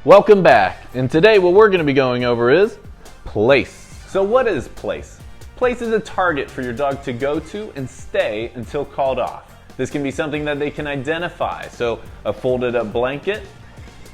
Welcome back, and today what we're going to be going over is place. So what is place? Place is a target for your dog to go to and stay until called off. This can be something that they can identify, so a folded up blanket,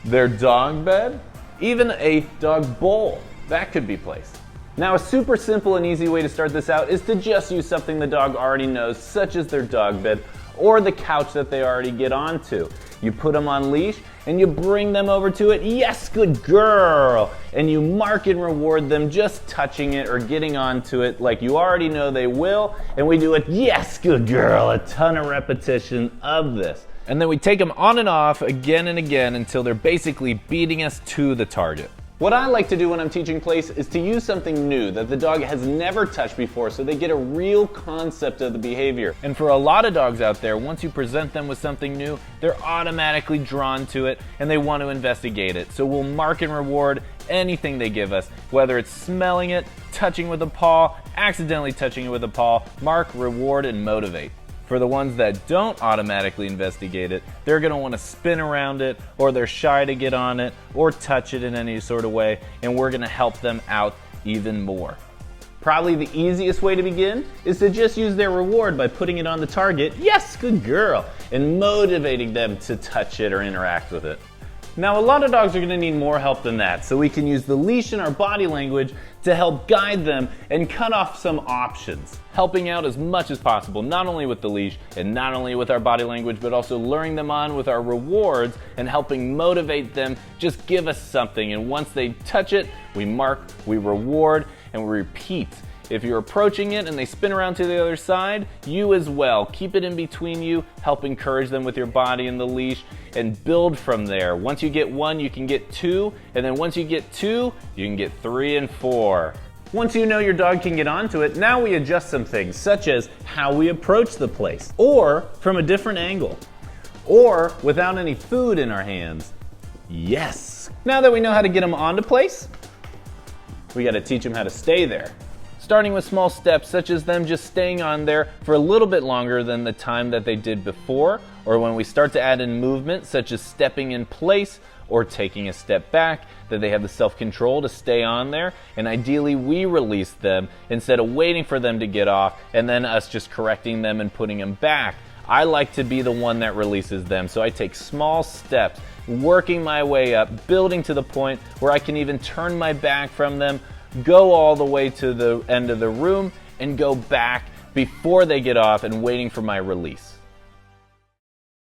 their dog bed, even a dog bowl. That could be place. Now, a super simple and easy way to start this out is to just use something the dog already knows, such as their dog bed or the couch that they already get onto. You put them on leash and you bring them over to it. Yes, good girl. And you mark and reward them just touching it or getting onto it like you already know they will. And we do it, yes, good girl, a ton of repetition of this. And then we take them on and off again and again until they're basically beating us to the target. What I like to do when I'm teaching place is to use something new that the dog has never touched before so they get a real concept of the behavior. And for a lot of dogs out there, once you present them with something new, they're automatically drawn to it and they want to investigate it. So we'll mark and reward anything they give us, whether it's smelling it, touching with a paw, accidentally touching it with a paw, mark, reward, and motivate. For the ones that don't automatically investigate it, they're going to want to spin around it, or they're shy to get on it or touch it in any sort of way, and we're going to help them out even more. Probably the easiest way to begin is to just use their reward by putting it on the target, yes, good girl, and motivating them to touch it or interact with it. Now, a lot of dogs are going to need more help than that, so we can use the leash and our body language to help guide them and cut off some options. Helping out as much as possible, not only with the leash and not only with our body language, but also luring them on with our rewards and helping motivate them. Just give us something, and once they touch it, we mark, we reward, and we repeat. If you're approaching it and they spin around to the other side, you as well. Keep it in between you, help encourage them with your body and the leash, and build from there. Once you get one, you can get two, and then once you get two, you can get 3 and 4. Once you know your dog can get onto it, now we adjust some things, such as how we approach the place, or from a different angle, or without any food in our hands. Yes! Now that we know how to get them onto place, we got to teach them how to stay there. Starting with small steps such as them just staying on there for a little bit longer than the time that they did before, or when we start to add in movement such as stepping in place or taking a step back, that they have the self-control to stay on there, and ideally we release them instead of waiting for them to get off and then us just correcting them and putting them back. I like to be the one that releases them, so I take small steps, working my way up, building to the point where I can even turn my back from them, go all the way to the end of the room, and go back before they get off and waiting for my release.